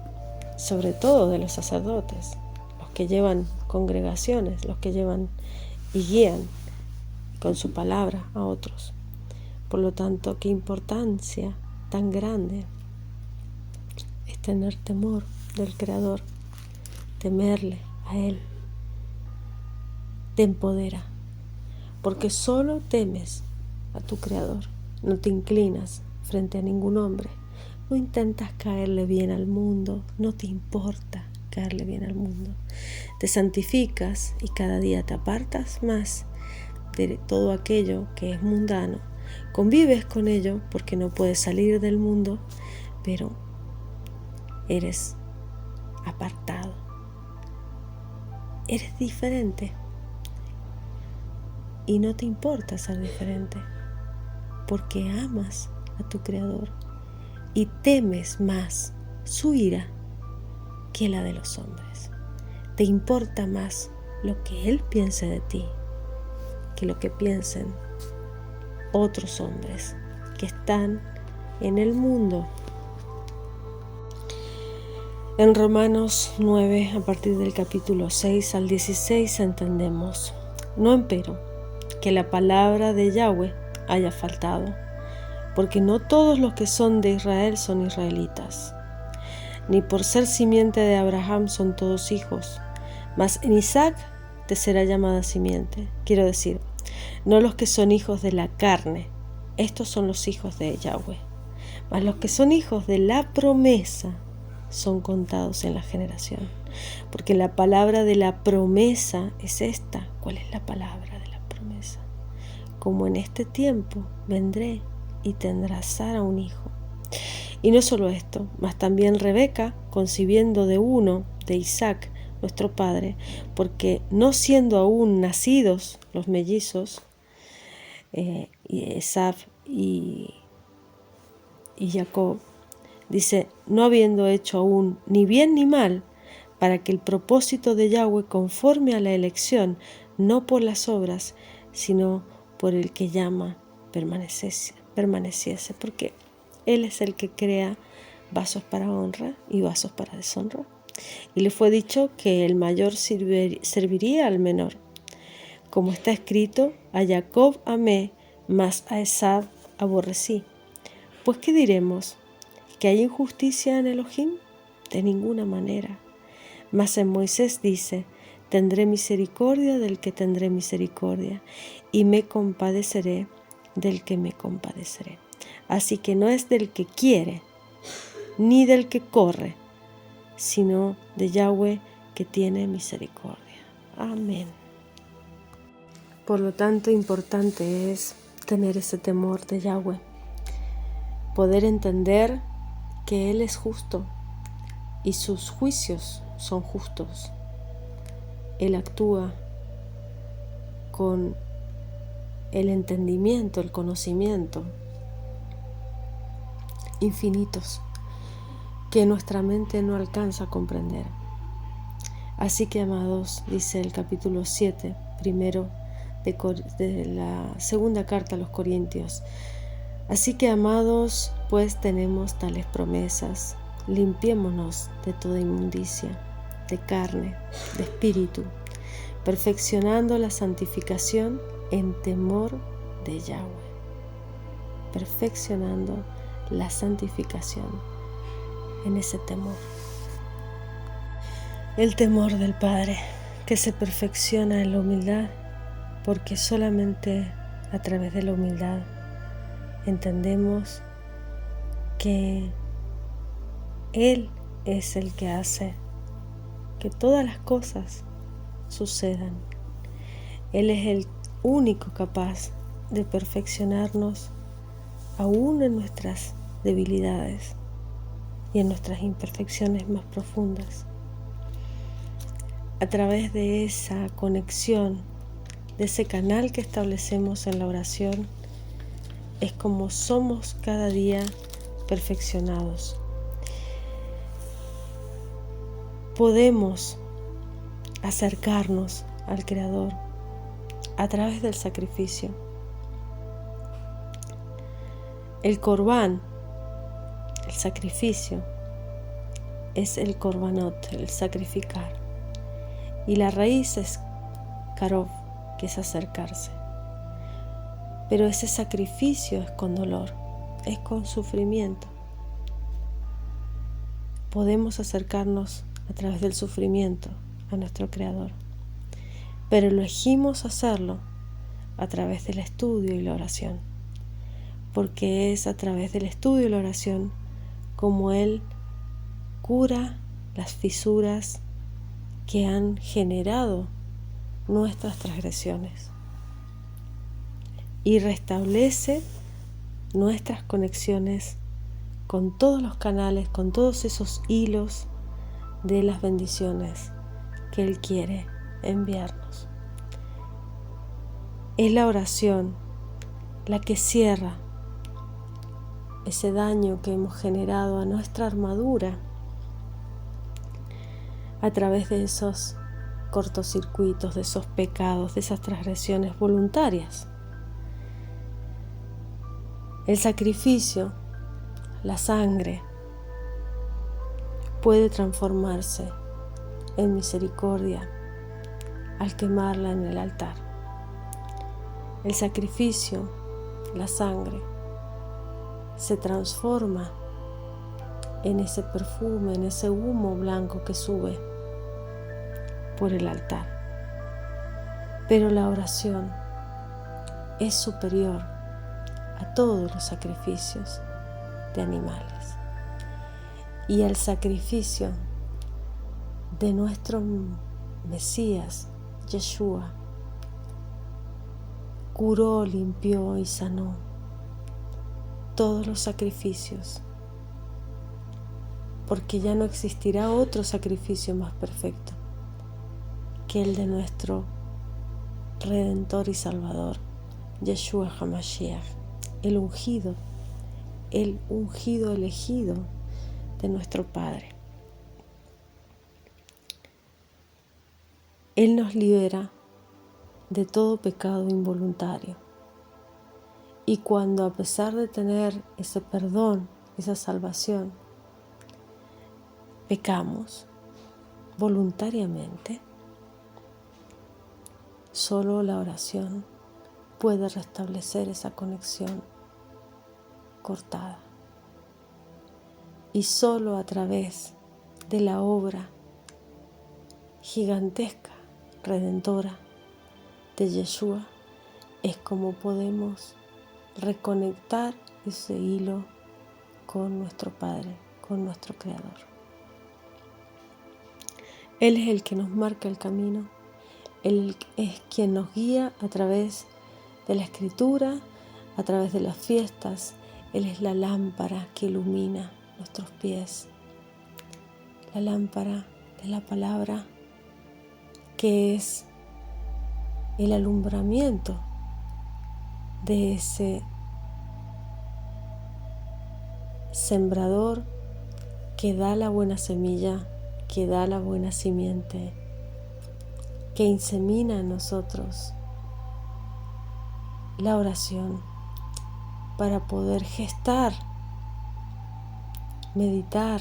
Speaker 1: sobre todo de los sacerdotes, los que llevan congregaciones, los que llevan y guían con su palabra a otros. Por lo tanto, qué importancia tan grande es tener temor del Creador, temerle a Él. Te empodera, porque solo temes a tu Creador. No te inclinas frente a ningún hombre, no intentas caerle bien al mundo, no te importa caerle bien al mundo. Te santificas y cada día te apartas más de todo aquello que es mundano. Convives con ello porque no puedes salir del mundo, pero eres apartado. Eres diferente y no te importa ser diferente porque amas a tu Creador y temes más su ira que la de los hombres. Te importa más lo que Él piense de ti que lo que piensen otros hombres que están en el mundo. En Romanos 9, a partir del capítulo 6 al 16, entendemos: no empero que la palabra de Yahweh haya faltado, porque no todos los que son de Israel son israelitas, ni por ser simiente de Abraham son todos hijos, mas en Isaac te será llamada simiente. Quiero decir, no los que son hijos de la carne, estos son los hijos de Yahweh, mas los que son hijos de la promesa son contados en la generación. Porque la palabra de la promesa es esta. ¿Cuál es la palabra de la promesa? Como en este tiempo vendré y tendrá Sara un hijo. Y no solo esto, mas también Rebeca, concibiendo de uno, de Isaac, nuestro padre, porque no siendo aún nacidos los mellizos, Esav y Jacob, dice, no habiendo hecho aún ni bien ni mal, para que el propósito de Yahweh conforme a la elección, no por las obras, sino por el que llama, permaneciese, porque Él es el que crea vasos para honra y vasos para deshonra. Y le fue dicho que el mayor serviría al menor. Como está escrito, a Jacob amé, mas a Esav aborrecí. Pues ¿qué diremos? ¿Que hay injusticia en Elohim? De ninguna manera. Mas en Moisés dice, tendré misericordia del que tendré misericordia, y me compadeceré del que me compadeceré. Así que no es del que quiere, ni del que corre, sino de Yahweh que tiene misericordia. Amén. Por lo tanto, importante es tener ese temor de Yahweh, poder entender que Él es justo y sus juicios son justos. Él actúa con el entendimiento, el conocimiento infinitos que nuestra mente no alcanza a comprender. Así que, amados, dice el capítulo 7, primero de la segunda carta a los Corintios, así que, amados, pues tenemos tales promesas, limpiémonos de toda inmundicia, de carne, de espíritu, perfeccionando la santificación en temor de Yahweh. Perfeccionando la santificación en ese temor. El temor del Padre que se perfecciona en la humildad, porque solamente a través de la humildad entendemos que Él es el que hace que todas las cosas sucedan. Él es el único capaz de perfeccionarnos aún en nuestras debilidades y en nuestras imperfecciones más profundas. A través de esa conexión, de ese canal que establecemos en la oración, es como somos cada día perfeccionados. Podemos acercarnos al Creador a través del sacrificio. El corbán, el sacrificio, es el korbanot, el sacrificar. Y la raíz es karov, que es acercarse. Pero ese sacrificio es con dolor, es con sufrimiento. Podemos acercarnos a través del sufrimiento a nuestro Creador, pero elegimos hacerlo a través del estudio y la oración, porque es a través del estudio y la oración como Él cura las fisuras que han generado nuestras transgresiones y restablece nuestras conexiones con todos los canales, con todos esos hilos de las bendiciones que Él quiere enviarnos. Es la oración la que cierra ese daño que hemos generado a nuestra armadura a través de esos cortocircuitos, de esos pecados, de esas transgresiones voluntarias. El sacrificio, la sangre, puede transformarse en misericordia al quemarla en el altar. El sacrificio, la sangre, se transforma en ese perfume, en ese humo blanco que sube por el altar. Pero la oración es superior a todos los sacrificios de animales y al sacrificio de nuestro Mesías, Yeshua, curó, limpió y sanó todos los sacrificios, porque ya no existirá otro sacrificio más perfecto que el de nuestro Redentor y Salvador, Yeshua HaMashiach, el ungido elegido de nuestro Padre. Él nos libera de todo pecado involuntario. Y cuando, a pesar de tener ese perdón, esa salvación, pecamos voluntariamente, solo la oración puede restablecer esa conexión cortada. Y solo a través de la obra gigantesca, redentora de Yeshua, es como podemos reconectar ese hilo con nuestro Padre, con nuestro Creador. Él es el que nos marca el camino, Él es quien nos guía a través de la Escritura, a través de las fiestas. Él es la lámpara que ilumina nuestros pies, la lámpara de la palabra, que es el alumbramiento de ese sembrador que da la buena semilla, que da la buena simiente, que insemina en nosotros la oración para poder gestar, meditar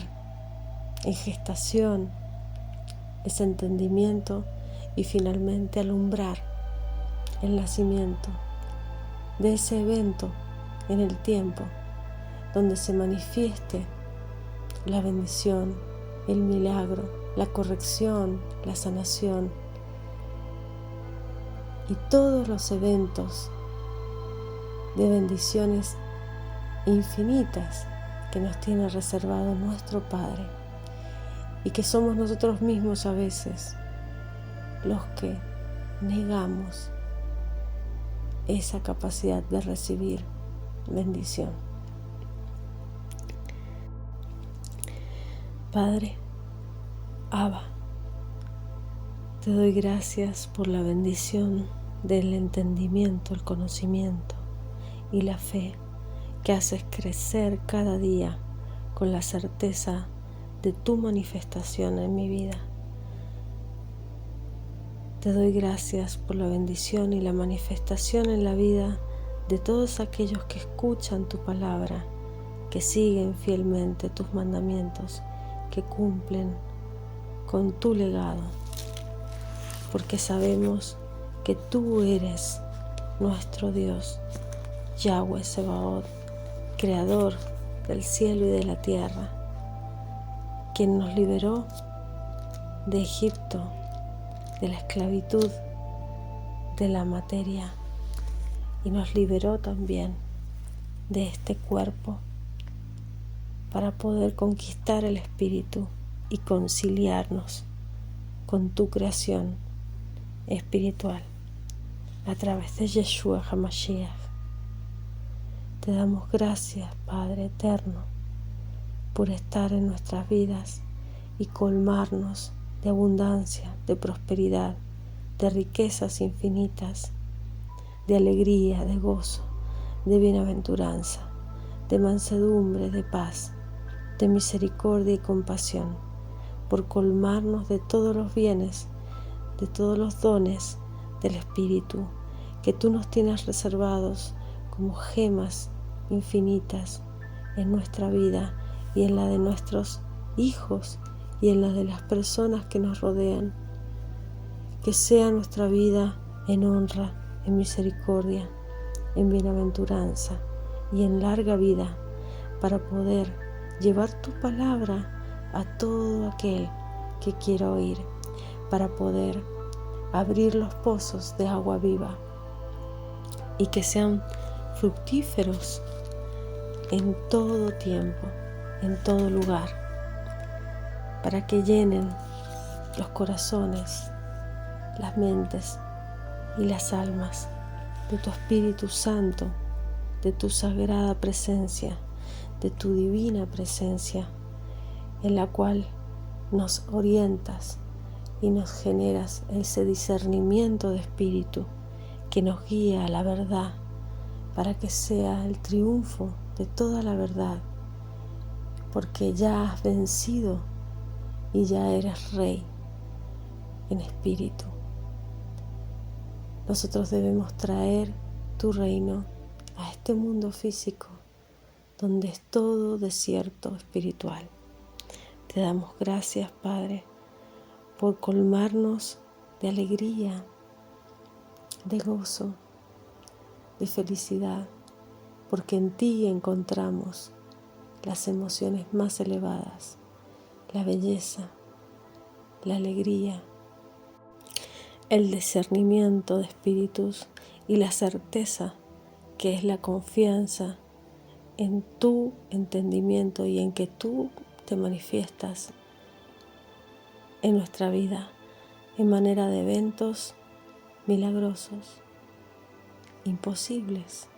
Speaker 1: en gestación, ese entendimiento y finalmente alumbrar el nacimiento de ese evento en el tiempo donde se manifieste la bendición, el milagro, la corrección, la sanación y todos los eventos de bendiciones infinitas que nos tiene reservado nuestro Padre y que somos nosotros mismos a veces los que negamos esa capacidad de recibir bendición. Padre, Abba, te doy gracias por la bendición del entendimiento, el conocimiento y la fe que haces crecer cada día con la certeza de tu manifestación en mi vida. Te doy gracias por la bendición y la manifestación en la vida de todos aquellos que escuchan tu palabra, que siguen fielmente tus mandamientos, que cumplen con tu legado, porque sabemos que tú eres nuestro Dios, Yahweh Sebaot, Creador del cielo y de la tierra, quien nos liberó de Egipto, de la esclavitud de la materia, y nos liberó también de este cuerpo para poder conquistar el espíritu y conciliarnos con tu creación espiritual a través de Yeshua HaMashiach. Te damos gracias, Padre eterno, por estar en nuestras vidas y colmarnos de abundancia, de prosperidad, de riquezas infinitas, de alegría, de gozo, de bienaventuranza, de mansedumbre, de paz, de misericordia y compasión, por colmarnos de todos los bienes, de todos los dones del Espíritu que tú nos tienes reservados como gemas infinitas en nuestra vida y en la de nuestros hijos y en la de las personas que nos rodean. Que sea nuestra vida en honra, en misericordia, en bienaventuranza y en larga vida, para poder llevar tu palabra a todo aquel que quiera oír, para poder abrir los pozos de agua viva y que sean fructíferos en todo tiempo, en todo lugar, para que llenen los corazones, las mentes y las almas de tu Espíritu Santo, de tu sagrada presencia, de tu divina presencia, en la cual nos orientas y nos generas ese discernimiento de espíritu que nos guía a la verdad, para que sea el triunfo de toda la verdad, porque ya has vencido y ya eres Rey en espíritu. Nosotros debemos traer tu reino a este mundo físico, donde es todo desierto espiritual. Te damos gracias, Padre, por colmarnos de alegría, de gozo, de felicidad, porque en ti encontramos las emociones más elevadas, la belleza, la alegría, el discernimiento de espíritus y la certeza que es la confianza en tu entendimiento y en que tú te manifiestas en nuestra vida en manera de eventos milagrosos, imposibles,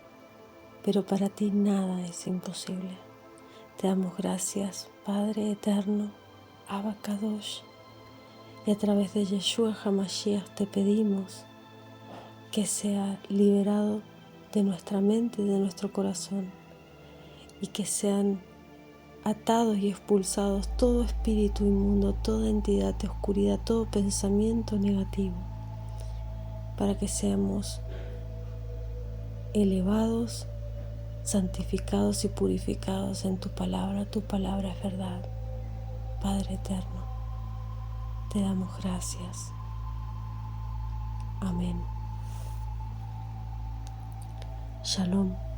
Speaker 1: pero para ti nada es imposible. Te damos gracias, Padre eterno, Abba Kadosh, y a través de Yeshua HaMashiach te pedimos que sea liberado de nuestra mente y de nuestro corazón, y que sean atados y expulsados todo espíritu inmundo, toda entidad de oscuridad, todo pensamiento negativo, para que seamos elevados, santificados y purificados en tu palabra. Tu palabra es verdad. Padre eterno, te damos gracias. Amén. Shalom.